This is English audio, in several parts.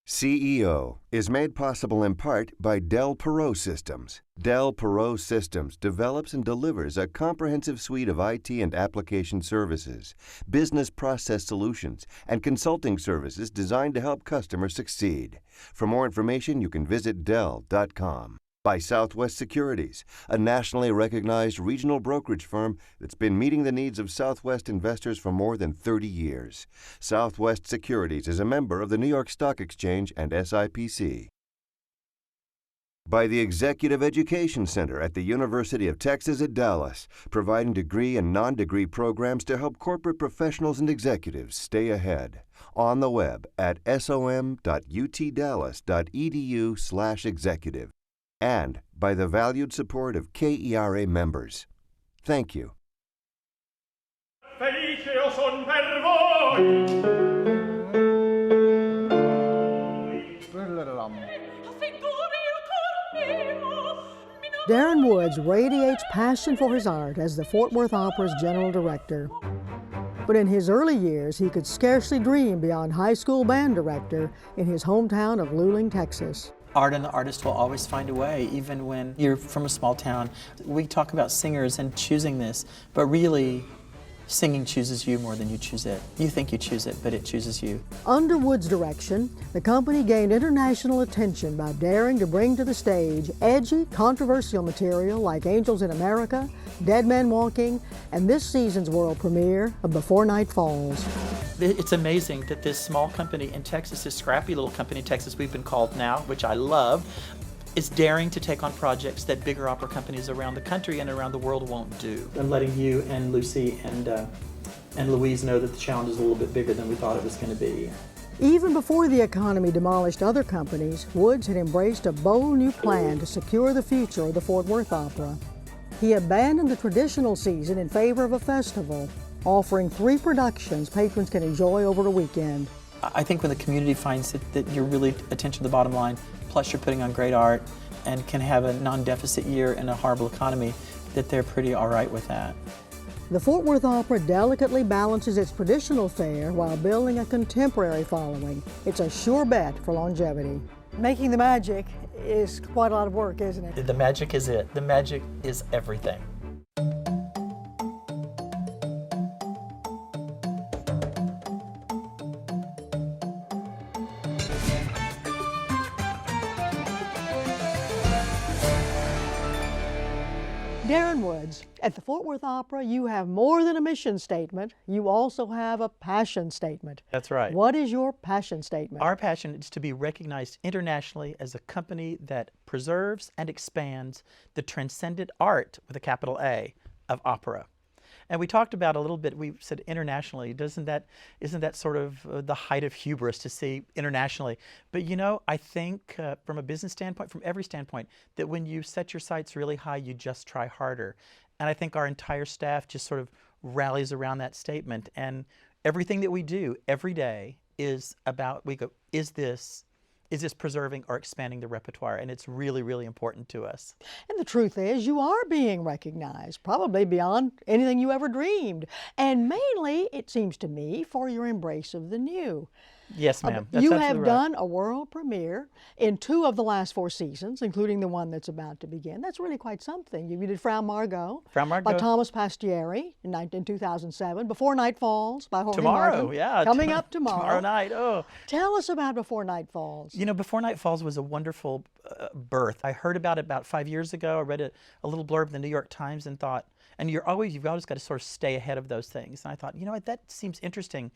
CEO is made possible in part by Dell Perot Systems. Dell Perot Systems develops and delivers a comprehensive suite of IT and application services, business process solutions, and consulting services designed to help customers succeed. For more information, you can visit Dell.com. By Southwest Securities, a nationally recognized regional brokerage firm that's been meeting the needs of Southwest investors for more than 30 years. Southwest Securities is a member of the New York Stock Exchange and SIPC. By the Executive Education Center at the University of Texas at Dallas, providing degree and non-degree programs to help corporate professionals and executives stay ahead. On the web at som.utdallas.edu/executive. And by the valued support of KERA members. Thank you. Darren Woods radiates passion for his art as the Fort Worth Opera's general director. But in his early years, he could scarcely dream beyond high school band director in his hometown of Luling, Texas. Art and the artist will always find a way, even when you're from a small town. We talk about singers and choosing this, but really, singing chooses you more than you choose it. You think you choose it, but it chooses you. Under Wood's direction, the company gained international attention by daring to bring to the stage edgy, controversial material like Angels in America, Dead Man Walking, and this season's world premiere of Before Night Falls. It's amazing that this small company in Texas, this scrappy little company in Texas we've been called now, which I love, is daring to take on projects that bigger opera companies around the country and around the world won't do. I'm letting you and Lucy and Louise know that the challenge is a little bit bigger than we thought it was going to be. Even before the economy demolished other companies, Woods had embraced a bold new plan to secure the future of the Fort Worth Opera. He abandoned the traditional season in favor of a festival, offering 3 productions patrons can enjoy over a weekend. I think when the community finds that you're really attention to the bottom line, plus you're putting on great art and can have a non-deficit year in a horrible economy, that they're pretty all right with that. The Fort Worth Opera delicately balances its traditional fare while building a contemporary following. It's a sure bet for longevity. Making the magic is quite a lot of work, isn't it? The magic is it. The magic is everything. Darren Woods, at the Fort Worth Opera, you have more than a mission statement. You also have a passion statement. That's right. What is your passion statement? Our passion is to be recognized internationally as a company that preserves and expands the transcendent art, with a capital A, of opera. And we talked about a little bit, we said internationally, isn't that sort of the height of hubris to say internationally? But you know, I think from a business standpoint, from every standpoint, that when you set your sights really high, you just try harder. And I think our entire staff just sort of rallies around that statement. And everything that we do every day is about, we go, is this preserving or expanding the repertoire? And it's really, really important to us. And the truth is, you are being recognized, probably beyond anything you ever dreamed. And mainly, it seems to me, for your embrace of the new. Yes, ma'am. That's you absolutely have right. done a world premiere in 2 of the last 4 seasons, including the one that's about to begin. That's really quite something. You did Frau Margot by Thomas Pastieri in 2007, Before Night Falls by Jorge Martin. Yeah. Coming up tomorrow. Tomorrow night, oh. Tell us about Before Night Falls. You know, Before Night Falls was a wonderful birth. I heard about it about 5 years ago. I read a little blurb in the New York Times and thought, and you've always got to sort of stay ahead of those things. And I thought, you know what, that seems interesting.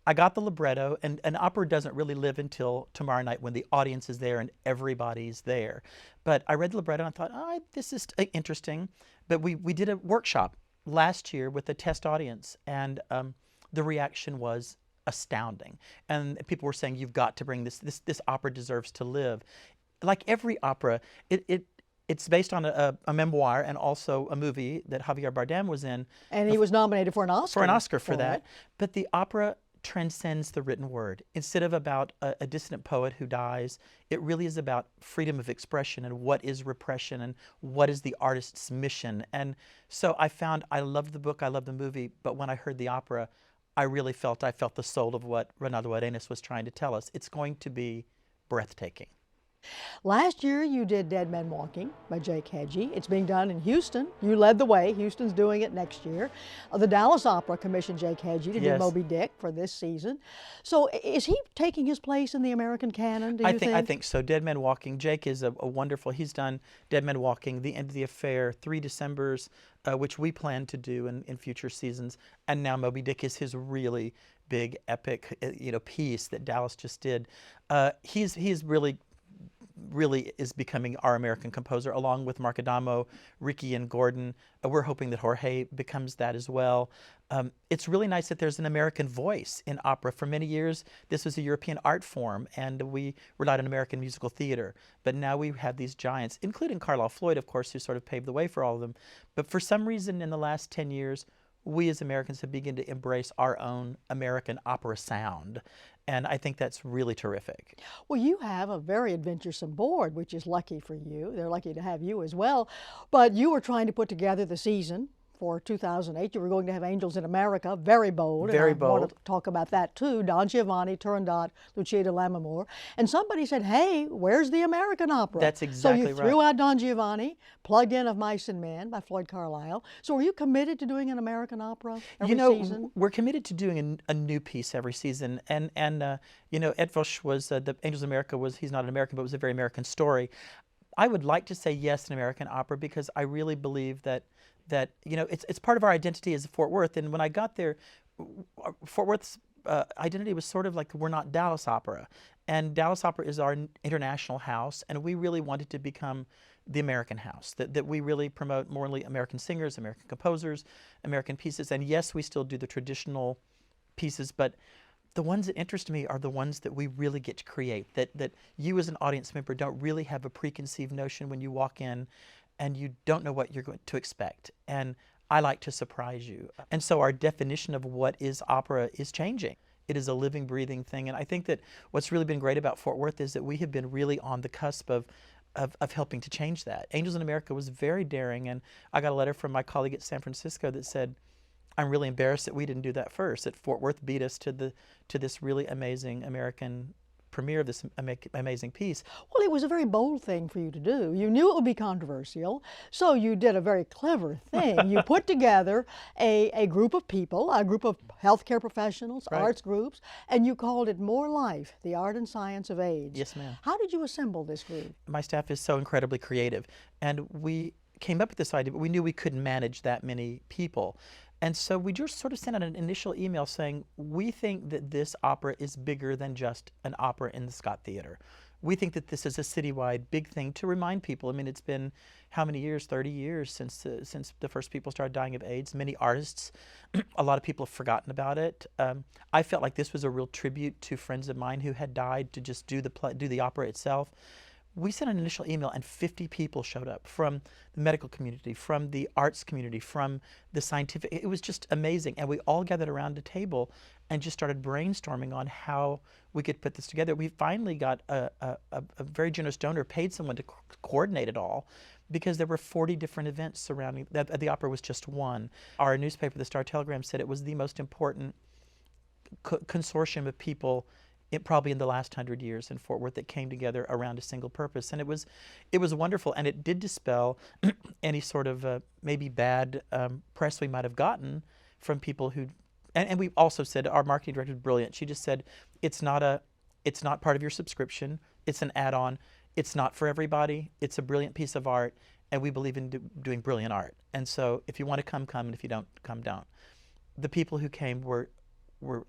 I got the libretto, and an opera doesn't really live until tomorrow night when the audience is there and everybody's there. But I read the libretto and I thought, oh, this is interesting. But we did a workshop last year with a test audience, and the reaction was astounding. And people were saying, you've got to bring this opera deserves to live. Like every opera, it's based on a memoir and also a movie that Javier Bardem was in. And he was nominated for an Oscar. For an Oscar for that. But the opera transcends the written word. Instead of about a dissident poet who dies, it really is about freedom of expression and what is repression and what is the artist's mission. And so I loved the book, I loved the movie, but when I heard the opera, I felt the soul of what Ronaldo Arenas was trying to tell us. It's going to be breathtaking. Last year you did Dead Men Walking by Jake Hedgie. It's being done in Houston. You led the way. Houston's doing it next year. The Dallas Opera commissioned Jake Hedgie to do Yes. Moby Dick for this season. So is he taking his place in the American canon, do you think? I think so. Dead Men Walking. Jake is a wonderful. He's done Dead Men Walking, The End of the Affair, 3 Decembers, which we plan to do in future seasons, and now Moby Dick is his really big epic, piece that Dallas just did. He's really is becoming our American composer, along with Mark Adamo, Ricky, and Gordon. We're hoping that Jorge becomes that as well. It's really nice that there's an American voice in opera. For many years, this was a European art form, and we relied on American musical theater. But now we have these giants, including Carlisle Floyd, of course, who sort of paved the way for all of them. But for some reason, in the last 10 years, we as Americans have begun to embrace our own American opera sound. And I think that's really terrific. Well, you have a very adventuresome board, which is lucky for you. They're lucky to have you as well. But you were trying to put together the season for 2008. You were going to have Angels in America, very bold. Very and I bold. want to talk about that too. Don Giovanni, Turandot, Lucia de Lammermoor. And somebody said, hey, where's the American opera? That's exactly So you right. threw out Don Giovanni, plugged in Of Mice and Men by Floyd Carlisle. So are you committed to doing an American opera every season? We're committed to doing a new piece every season. And Ed Vosch was, the Angels in America he's not an American, but it was a very American story. I would like to say yes, an American opera, because I really believe that it's part of our identity as Fort Worth. And when I got there, Fort Worth's identity was sort of like, we're not Dallas Opera. And Dallas Opera is our international house, and we really wanted to become the American house, that we really promote morally American singers, American composers, American pieces. And yes, we still do the traditional pieces, but the ones that interest me are the ones that we really get to create, that you as an audience member don't really have a preconceived notion when you walk in and you don't know what you're going to expect. And I like to surprise you. And so our definition of what is opera is changing. It is a living, breathing thing. And I think that what's really been great about Fort Worth is that we have been really on the cusp of helping to change that. Angels in America was very daring, and I got a letter from my colleague at San Francisco that said, I'm really embarrassed that we didn't do that first, that Fort Worth beat us to this really amazing American premiere of this amazing piece. Well, it was a very bold thing for you to do. You knew it would be controversial, so you did a very clever thing. You put together a group of people, a group of healthcare professionals, Right. arts groups, and you called it More Life, the Art and Science of AIDS. Yes, ma'am. How did you assemble this group? My staff is so incredibly creative, and we came up with this idea, but we knew we couldn't manage that many people. And so we just sort of sent out an initial email saying, we think that this opera is bigger than just an opera in the Scott Theater. We think that this is a citywide big thing to remind people. I mean, it's been how many years? 30 years since the first people started dying of AIDS. Many artists, a lot of people have forgotten about it. I felt like this was a real tribute to friends of mine who had died, to just do the opera itself. We sent an initial email and 50 people showed up from the medical community, from the arts community, from the scientific. It was just amazing. And we all gathered around a table and just started brainstorming on how we could put this together. We finally got a very generous donor, paid someone to coordinate it all, because there were 40 different events surrounding that. The opera was just one. Our newspaper, the Star Telegram, said it was the most important consortium of people probably in the last 100 years in Fort Worth that came together around a single purpose. And it was wonderful, and it did dispel any sort of maybe bad press we might have gotten from people who, and we also said, our marketing director was brilliant. She just said, it's not part of your subscription, it's an add-on, it's not for everybody, it's a brilliant piece of art, and we believe in doing brilliant art. And so if you want to come, and if you don't come, don't. The people who came were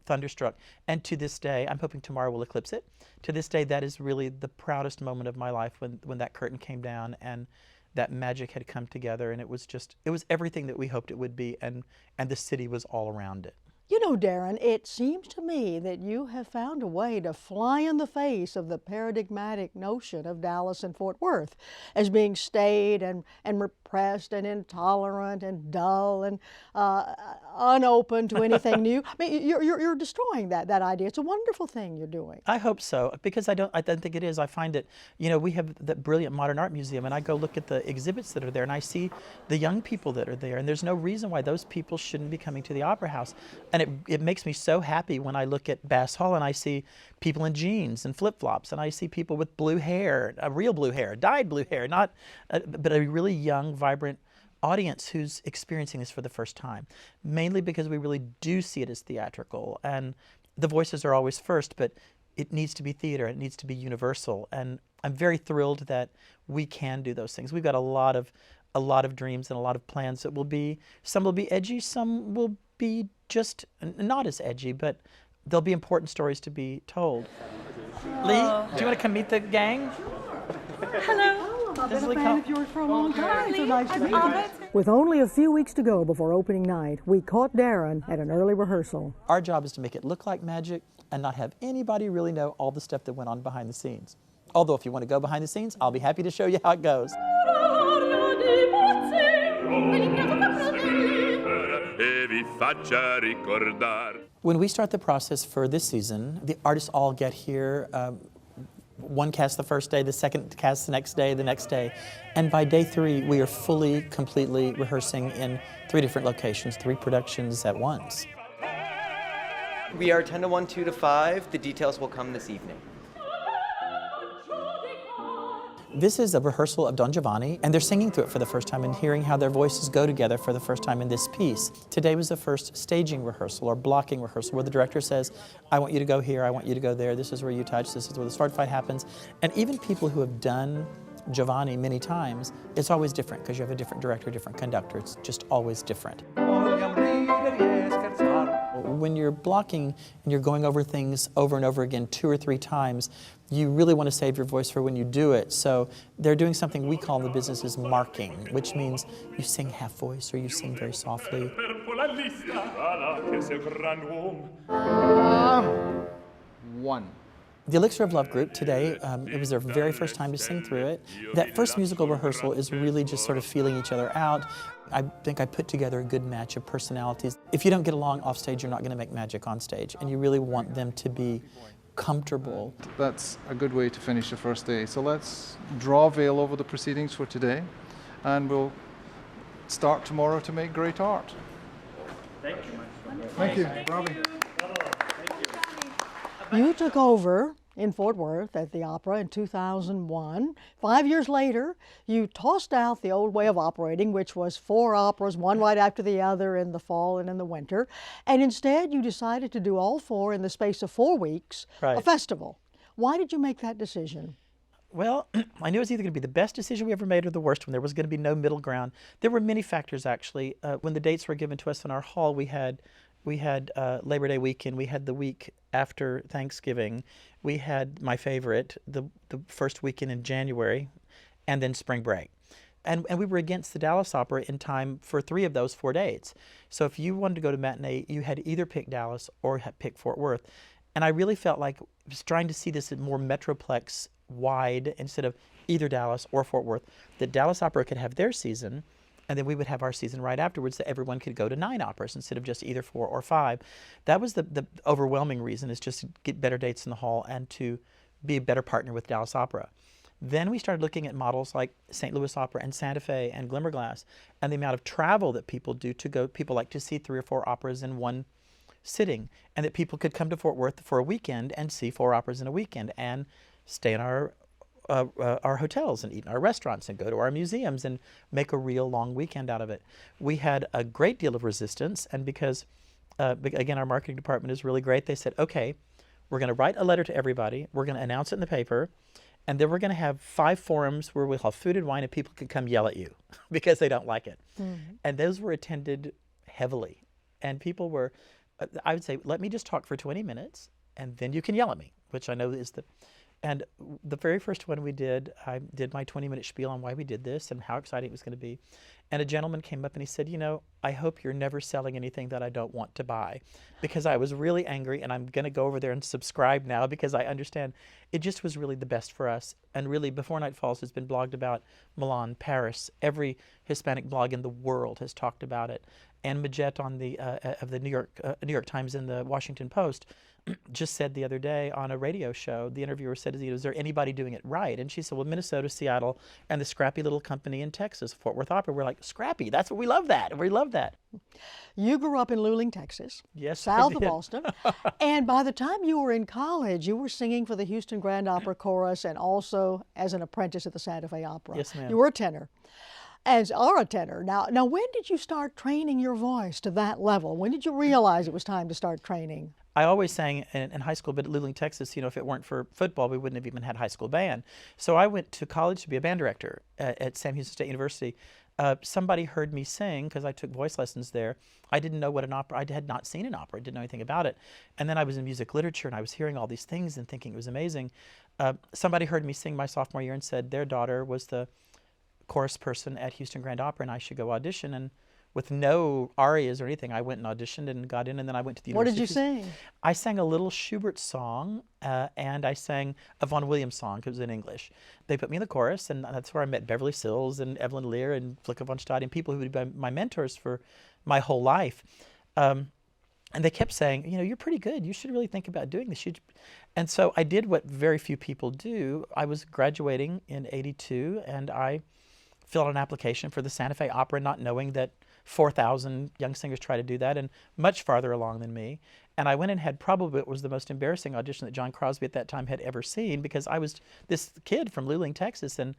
thunderstruck. And to this day, I'm hoping tomorrow will eclipse it. To this day, that is really the proudest moment of my life, when that curtain came down and that magic had come together, and it was everything that we hoped it would be, and the city was all around it. You know, Darren, it seems to me that you have found a way to fly in the face of the paradigmatic notion of Dallas and Fort Worth as being staid and repressed and intolerant and dull and unopen to anything new. I mean, you're destroying that idea. It's a wonderful thing you're doing. I hope so, because I don't think it is. I find it, we have the brilliant Modern Art Museum, and I go look at the exhibits that are there, and I see the young people that are there, and there's no reason why those people shouldn't be coming to the Opera House. And it makes me so happy when I look at Bass Hall and I see people in jeans and flip-flops, and I see people with blue hair, real blue hair, dyed blue hair, not, but a really young, vibrant audience who's experiencing this for the first time, mainly because we really do see it as theatrical, and the voices are always first, but it needs to be theater, it needs to be universal, and I'm very thrilled that we can do those things. We've got a lot of dreams and a lot of plans that will be, some will be edgy, some will be just not as edgy, but there'll be important stories to be told. Lee, do you want to come meet the gang? Hello. I've been a fan of yours for a long time. So nice to meet you. With only a few weeks to go before opening night, we caught Darren at an early rehearsal. Our job is to make it look like magic and not have anybody really know all the stuff that went on behind the scenes. Although if you want to go behind the scenes, I'll be happy to show you how it goes. When we start the process for this season, the artists all get here. One cast the first day, the second cast the next day, and by day 3, we are fully, completely rehearsing in 3 different locations, 3 productions at once. We are 10 to 1, 2 to 5. The details will come this evening. This is a rehearsal of Don Giovanni, and they're singing through it for the first time and hearing how their voices go together for the first time in this piece. Today was the first staging rehearsal or blocking rehearsal where the director says, I want you to go here, I want you to go there, this is where you touch, this is where the sword fight happens. And even people who have done Giovanni many times, it's always different because you have a different director, different conductor, it's just always different. When you're blocking and you're going over things over and over again 2 or 3 times, you really want to save your voice for when you do it. So they're doing something we call in the business is marking, which means you sing half voice or you sing very softly. 1. The Elixir of Love group today, it was their very first time to sing through it. That first musical rehearsal is really just sort of feeling each other out. I think I put together a good match of personalities. If you don't get along off stage, you're not going to make magic on stage, and you really want them to be comfortable. That's a good way to finish the first day. So let's draw a veil over the proceedings for today, and we'll start tomorrow to make great art. Thank you. Thank you, Robbie. You took over in Fort Worth at the opera in 2001. 5 years later, you tossed out the old way of operating, which was 4 operas, one right after the other in the fall and in the winter, and instead you decided to do all 4 in the space of 4 weeks, Right. a festival. Why did you make that decision? Well, I knew it was either going to be the best decision we ever made or the worst one. There was going to be no middle ground. There were many factors, actually. When the dates were given to us in our hall, we had Labor Day weekend, we had the week after Thanksgiving, we had my favorite, the first weekend in January, and then spring break. And we were against the Dallas Opera in time for 3 of those 4 dates. So if you wanted to go to matinee, you had to either pick Dallas or pick Fort Worth. And I really felt like I was trying to see this more Metroplex wide instead of either Dallas or Fort Worth, that Dallas Opera could have their season, and then we would have our season right afterwards, that everyone could go to 9 operas instead of just either 4 or 5. That was the overwhelming reason, is just to get better dates in the hall and to be a better partner with Dallas Opera. Then we started looking at models like St. Louis Opera and Santa Fe and Glimmerglass, and the amount of travel that people do to go. People like to see 3 or 4 operas in one sitting, and that people could come to Fort Worth for a weekend and see 4 operas in a weekend and stay in our hotels and eat in our restaurants and go to our museums and make a real long weekend out of it. We had a great deal of resistance, and because, again, our marketing department is really great, they said, okay, we're going to write a letter to everybody, we're going to announce it in the paper, and then we're going to have 5 forums where we'll have food and wine and people can come yell at you because they don't like it. Mm-hmm. And those were attended heavily. And people were, I would say, let me just talk for 20 minutes and then you can yell at me, which I know is the... And the very first one we did, I did my 20-minute spiel on why we did this and how exciting it was going to be. And a gentleman came up and he said, you know, I hope you're never selling anything that I don't want to buy. Because I was really angry, and I'm going to go over there and subscribe now because I understand it just was really the best for us. And really, Before Night Falls has been blogged about Milan, Paris. Every Hispanic blog in the world has talked about it. And Majette on the of the New York Times and the Washington Post just said the other day on a radio show, the interviewer said, is there anybody doing it right? And she said, well, Minnesota, Seattle, and the scrappy little company in Texas, Fort Worth Opera. We're like, scrappy, that's what we love that. We love that. You grew up in Luling, Texas, Yes, I south of did. Austin, and by the time you were in college, you were singing for the Houston Grand Opera Chorus and also as an apprentice at the Santa Fe Opera. Yes, ma'am. You were a tenor. As are a tenor. Now, when did you start training your voice to that level? When did you realize it was time to start training? I always sang in high school, but at Luling, Texas, if it weren't for football, we wouldn't have even had high school band. So I went to college to be a band director at Sam Houston State University. Somebody heard me sing because I took voice lessons there. I didn't know what an opera, I had not seen an opera, I didn't know anything about it. And then I was in music literature and I was hearing all these things and thinking it was amazing. Somebody heard me sing my sophomore year and said their daughter was the chorus person at Houston Grand Opera and I should go audition. And with no arias or anything, I went and auditioned and got in, and then I went to the What university. did you sing? I sang a little Schubert song, and I sang a Vaughan Williams song, because it was in English. They put me in the chorus, and that's where I met Beverly Sills and Evelyn Lear and Flicka von Stade and people who would be my mentors for my whole life. And they kept saying, you're pretty good. You should really think about doing this. And so I did what very few people do. I was graduating in '82, and I filled out an application for the Santa Fe Opera, not knowing that 4,000 young singers try to do that, and much farther along than me. And I went and had probably what was the most embarrassing audition that John Crosby at that time had ever seen, because I was this kid from Luling, Texas, and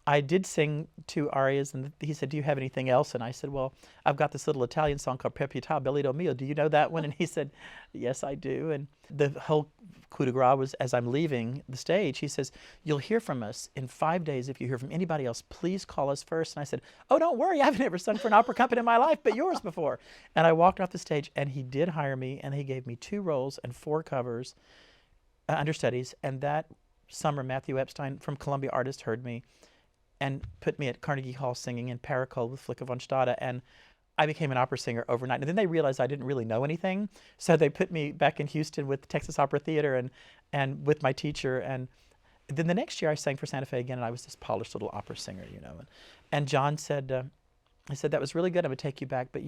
I did sing 2 arias, and he said, do you have anything else? And I said, well, I've got this little Italian song called Perpetuità Bellido Mio. Do you know that one? And he said, yes, I do. And the whole coup de grace was, as I'm leaving the stage, he says, you'll hear from us in 5 days. If you hear from anybody else, please call us first. And I said, oh, don't worry. I've never sung for an opera company in my life but yours before. And I walked off the stage, and he did hire me, and he gave me 2 roles and 4 covers, understudies. And that summer, Matthew Epstein from Columbia Artists heard me and put me at Carnegie Hall singing in Paracole with Flicka von Stade, and I became an opera singer overnight. And then they realized I didn't really know anything, so they put me back in Houston with the Texas Opera Theater and with my teacher. And then the next year I sang for Santa Fe again, and I was this polished little opera singer, And John said, he said, that was really good, I'm gonna take you back, but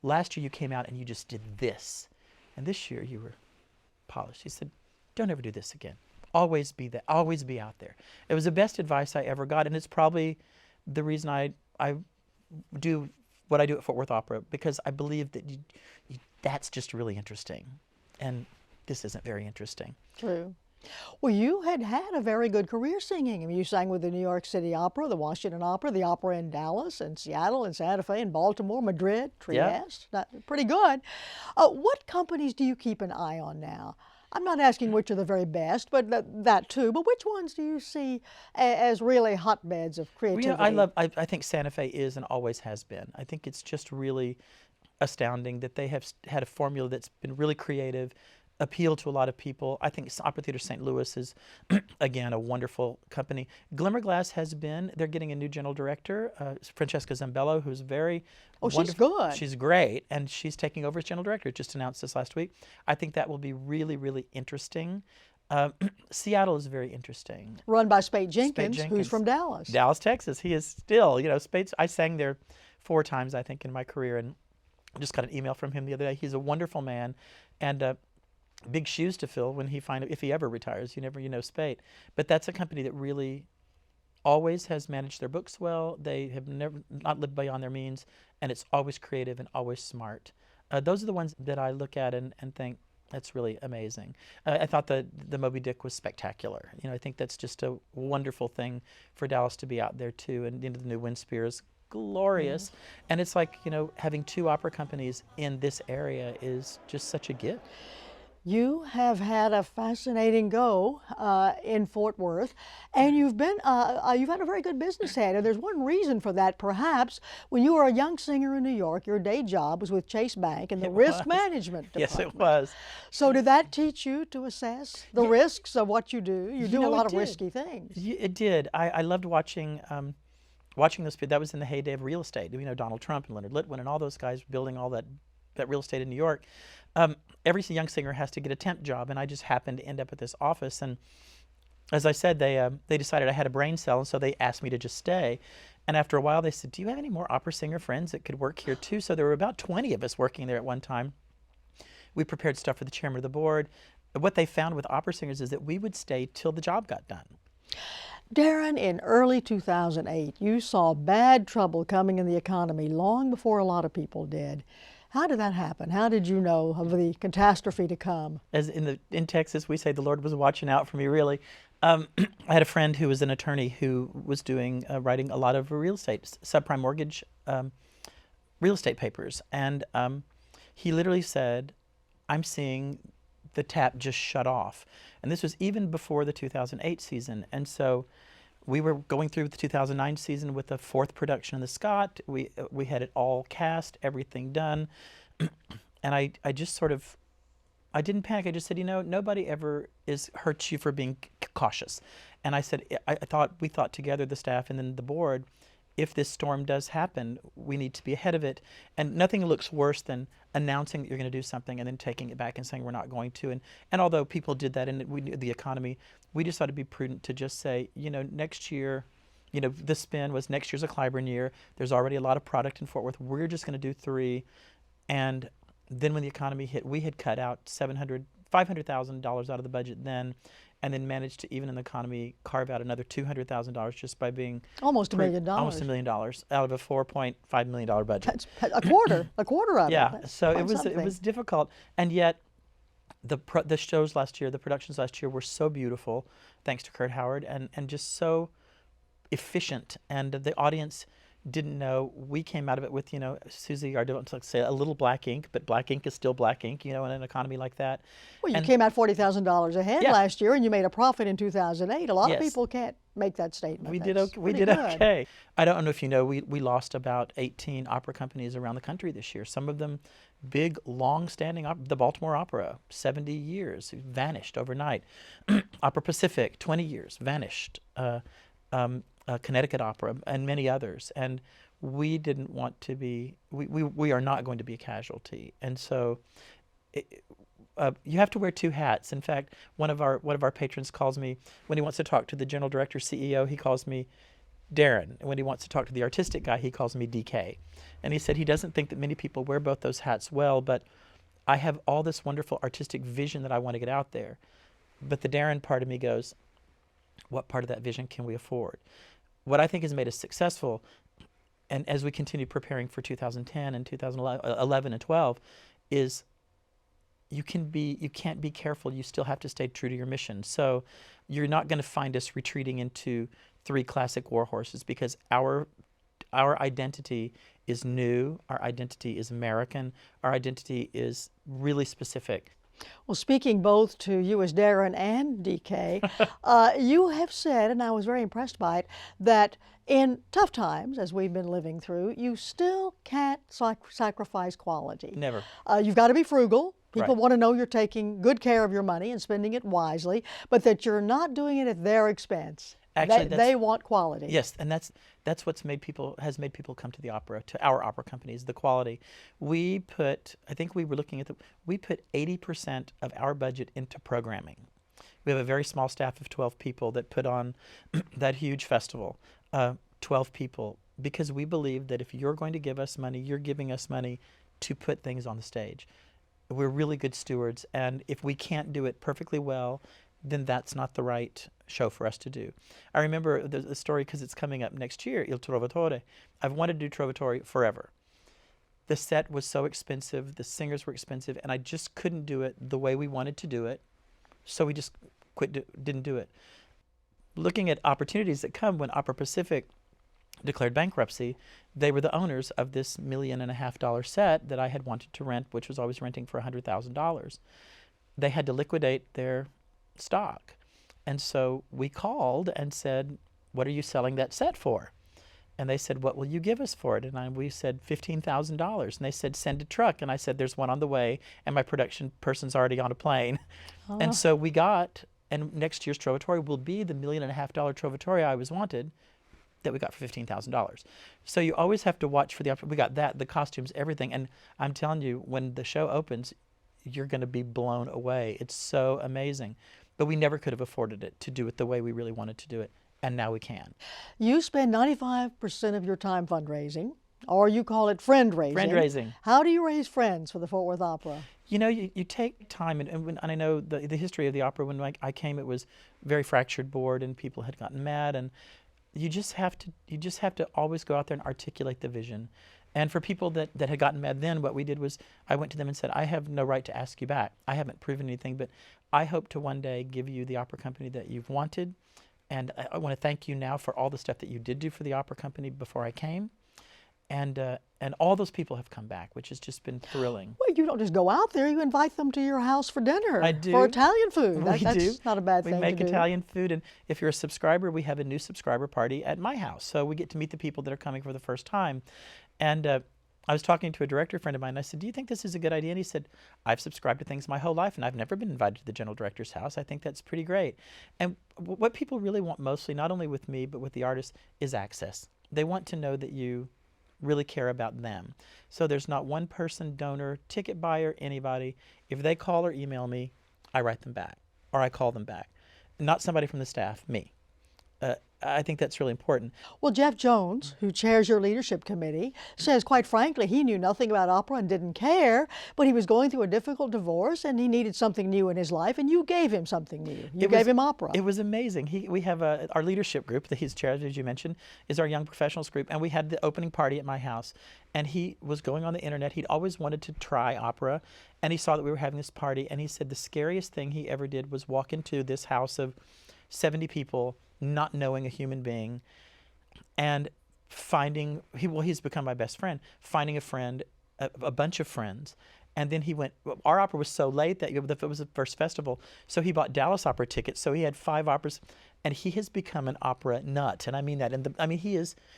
last year you came out and you just did this, and this year you were polished. He said, don't ever do this again. Always be that. Always be out there. It was the best advice I ever got, and it's probably the reason I do what I do at Fort Worth Opera, because I believe that that's just really interesting, and this isn't very interesting. True. Well, you had a very good career singing. I mean, you sang with the New York City Opera, the Washington Opera, the Opera in Dallas and Seattle and Santa Fe and Baltimore, Madrid, Trieste. Yeah. Pretty good. What companies do you keep an eye on now? I'm not asking which are the very best, but that too. But which ones do you see as really hotbeds of creativity? I think Santa Fe is and always has been. I think it's just really astounding that they have had a formula that's been really creative, appeal to a lot of people. I think Opera Theater St. Louis is, again, a wonderful company. Glimmerglass has been, they're getting a new general director, Francesca Zambello, who's very wonderful. She's good. She's great, and she's taking over as general director, just announced this last week. I think that will be really, really interesting. Seattle is very interesting. Run by Spate Jenkins, who's from Dallas. Dallas, Texas. He is still, Spate, I sang there 4 times, I think, in my career, and just got an email from him the other day. He's a wonderful man, and big shoes to fill when if he ever retires. You never, Spate. But that's a company that really always has managed their books well. They have never not lived beyond their means, and it's always creative and always smart. Those are the ones that I look at and think that's really amazing. I thought the Moby Dick was spectacular. I think that's just a wonderful thing for Dallas to be out there too. And the new Windspear is glorious. And it's like, having 2 opera companies in this area is just such a gift. You have had a fascinating go in Fort Worth, and you've had a very good business head. And there's one reason for that, perhaps. When you were a young singer in New York, your day job was with Chase Bank in the risk management department. Yes, it was. So did that teach you to assess the risks of what you do? You do a lot of risky things. It did. I loved watching those people. That was in the heyday of real estate. Donald Trump and Leonard Litwin and all those guys building all that real estate in New York. Every young singer has to get a temp job, and I just happened to end up at this office. And as I said, they decided I had a brain cell, and so they asked me to just stay. And after a while, they said, do you have any more opera singer friends that could work here too? So there were about 20 of us working there at one time. We prepared stuff for the chairman of the board. what they found with opera singers is that we would stay till the job got done. Darren, in early 2008, you saw bad trouble coming in the economy long before a lot of people did. How did that happen? How did you know of the catastrophe to come? As in Texas, we say the Lord was watching out for me, really. I had a friend who was an attorney who was writing a lot of real estate, subprime mortgage real estate papers. And he literally said, I'm seeing the tap just shut off. And this was even before the 2008 season. And so we were going through the 2009 season with the 4th production of the Scott. We had it all cast, everything done. And I just sort of, I didn't panic. I just said, nobody ever hurts you for being cautious. And I said, we thought together, the staff and then the board, if this storm does happen, we need to be ahead of it. And nothing looks worse than announcing that you're going to do something and then taking it back and saying we're not going to. And although people did that in the economy, we just thought it'd be prudent to just say, next year, the spin was next year's a Clyburn year. There's already a lot of product in Fort Worth. We're just going to do 3. And then when the economy hit, we had cut out $500,000 out of the budget then, and then managed to, even in the economy, carve out another $200,000 just by being almost $1 million. Almost $1 million out of a $4.5 million budget. That's a quarter of it. Yeah, so it something. was difficult, and yet the shows last year, the productions last year were so beautiful, thanks to Kurt Howard, and just so efficient, and the audience didn't know. We came out of it with, Susie, our don't say a little black ink, but black ink is still black ink, in an economy like that. Well, you came out $40,000 ahead last year, and you made a profit in 2008. A lot of people can't make that statement. We did okay. I don't know if you know, we lost about 18 opera companies around the country this year. Some of them big, long-standing, the Baltimore Opera, 70 years, vanished overnight. Opera Pacific, 20 years, vanished. Connecticut Opera, and many others. And we didn't want to be, we are not going to be a casualty. And so you have to wear 2 hats. In fact, one of our patrons calls me, when he wants to talk to the general director, CEO, he calls me Darren. And when he wants to talk to the artistic guy, he calls me DK. And he said he doesn't think that many people wear both those hats well, but I have all this wonderful artistic vision that I want to get out there. But the Darren part of me goes, what part of that vision can we afford? What I think has made us successful, and as we continue preparing for 2010 and 2011 and 12, is you can't be careful. You still have to stay true to your mission. So you're not going to find us retreating into 3 classic war horses, because our identity is new. Our identity is American. Our identity is really specific. Well, speaking both to you as Darren and DK, you have said, and I was very impressed by it, that in tough times, as we've been living through, you still can't sacrifice quality. Never. You've got to be frugal. People Right. want to know you're taking good care of your money and spending it wisely, but that you're not doing it at their expense. Actually, they want quality. Yes, and that's what's made people come to the opera, to our opera companies, the quality. We put, I think we were looking at we put 80% of our budget into programming. We have a very small staff of 12 people that put on that huge festival, 12 people, because we believe that if you're going to give us money, you're giving us money to put things on the stage. We're really good stewards, and if we can't do it perfectly well, then that's not the right show for us to do. I remember the story, because it's coming up next year, Il Trovatore. I've wanted to do Trovatore forever. The set was so expensive, the singers were expensive, and I just couldn't do it the way we wanted to do it, so we just didn't do it. Looking at opportunities that come, when Opera Pacific declared bankruptcy, they were the owners of this $1.5 million set that I had wanted to rent, which was always renting for $100,000. They had to liquidate their stock. And so we called and said, what are you selling that set for? And they said, what will you give us for it? And we said $15,000. And they said, send a truck. And I said, there's one on the way, and my production person's already on a plane. Oh. And so we got, and next year's Trovatore will be the $1.5 million Trovatore I always wanted, that we got for $15,000. So you always have to watch for the opportunity. We got that, the costumes, everything. And I'm telling you, when the show opens, you're going to be blown away. It's so amazing. But we never could have afforded it to do it the way we really wanted to do it, and now we can. You spend 95% of your time fundraising, Or you call it friendraising. Friendraising. How do you raise friends for the Fort Worth Opera? You know, you take time, and I know the history of the opera. When I came, it was very fractured board, and people had gotten mad, and you just have to always go out there and articulate the vision. And for people that had gotten mad then, what we did was I went to them and said, I have no right to ask you back. I haven't proven anything, but I hope to one day give you the opera company that you've wanted. And I want to thank you now for all the stuff that you did do for the opera company before I came. And all those people have come back, which has just been thrilling. Well, you don't just go out there, you invite them to your house for dinner. I do. For Italian food. We That's do. not a bad thing to do. We make Italian food, and if you're a subscriber, we have a new subscriber party at my house. So we get to meet the people that are coming for the first time. And I was talking to a director friend of mine, and I said, do you think this is a good idea? And he said, I've subscribed to things my whole life, and I've never been invited to the general director's house. I think that's pretty great. And what people really want mostly, not only with me, but with the artists, is access. They want to know that you really care about them. So there's not one person, donor, ticket buyer, anybody. If they call or email me, I write them back, or I call them back. Not somebody from the staff, me. I think that's really important. Well, Jeff Jones, who chairs your leadership committee, says quite frankly he knew nothing about opera and didn't care, but he was going through a difficult divorce and he needed something new in his life, and you gave him something new. You gave him opera. It was amazing. We have our leadership group that he's chairs, as you mentioned, is our young professionals group, and we had the opening party at my house, and he was going on the internet. He'd always wanted to try opera, and he saw that we were having this party, and he said the scariest thing he ever did was walk into this house of 70 people, not knowing a human being, and finding, he's become my best friend, finding a friend, a bunch of friends. And then he went, our opera was so late that it was the first festival, so he bought Dallas opera tickets, so he had 5 operas, and he has become an opera nut, and I mean that.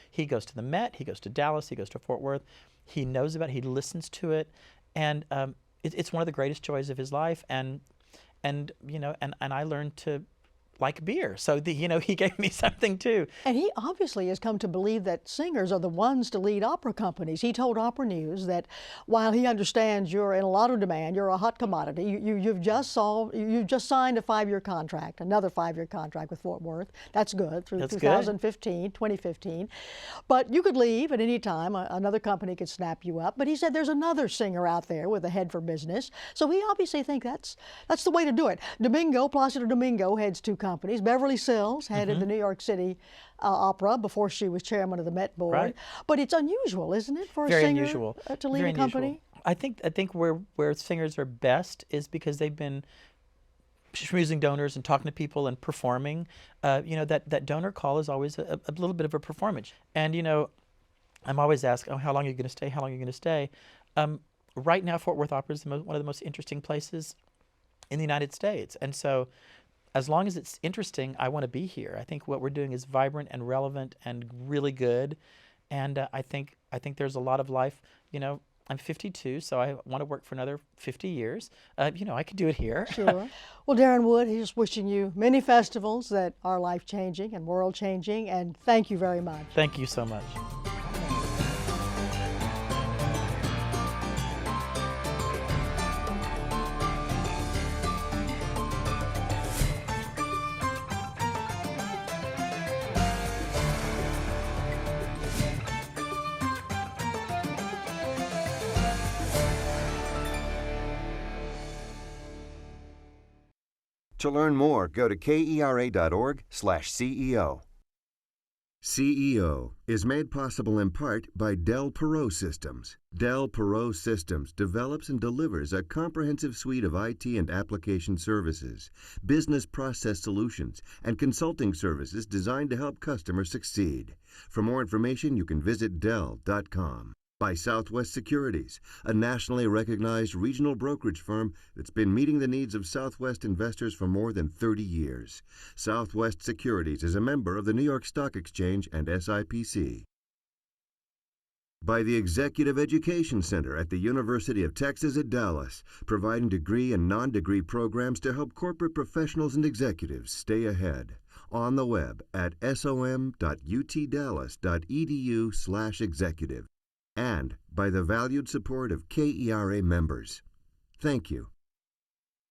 He goes to the Met, he goes to Dallas, he goes to Fort Worth, he knows about it, he listens to it, and it's one of the greatest joys of his life, and I learned to like beer. So, he gave me something too. And he obviously has come to believe that singers are the ones to lead opera companies. He told Opera News that while he understands you're in a lot of demand, you're a hot commodity, you've just signed a 5-year contract, another 5-year contract with Fort Worth. That's good, through 2015. But you could leave at any time. Another company could snap you up. But he said there's another singer out there with a head for business. So we obviously think that's the way to do it. Placido Domingo heads 2 companies. Beverly Sills headed the New York City Opera before she was chairman of the Met Board. Right. But it's unusual, isn't it, for a Very singer unusual. to lead Very a company? unusual. I think where singers are best is because they've been schmoozing donors and talking to people and performing. That donor call is always a little bit of a performance. And I'm always asked, how long are you going to stay? How long are you going to stay? Right now, Fort Worth Opera is one of the most interesting places in the United States, and so as long as it's interesting, I want to be here. I think what we're doing is vibrant and relevant and really good, and I think there's a lot of life. I'm 52, so I want to work for another 50 years. I could do it here. Sure. Well, Darren Wood, he's just wishing you many festivals that are life-changing and world-changing, and thank you very much. Thank you so much. To learn more, go to kera.org/CEO. CEO is made possible in part by Del Perot Systems. Del Perot Systems develops and delivers a comprehensive suite of IT and application services, business process solutions, and consulting services designed to help customers succeed. For more information, you can visit Dell.com. By Southwest Securities, a nationally recognized regional brokerage firm that's been meeting the needs of Southwest investors for more than 30 years. Southwest Securities is a member of the New York Stock Exchange and SIPC. By the Executive Education Center at the University of Texas at Dallas, providing degree and non-degree programs to help corporate professionals and executives stay ahead. On the web at som.utdallas.edu/executive. And by the valued support of KERA members. Thank you.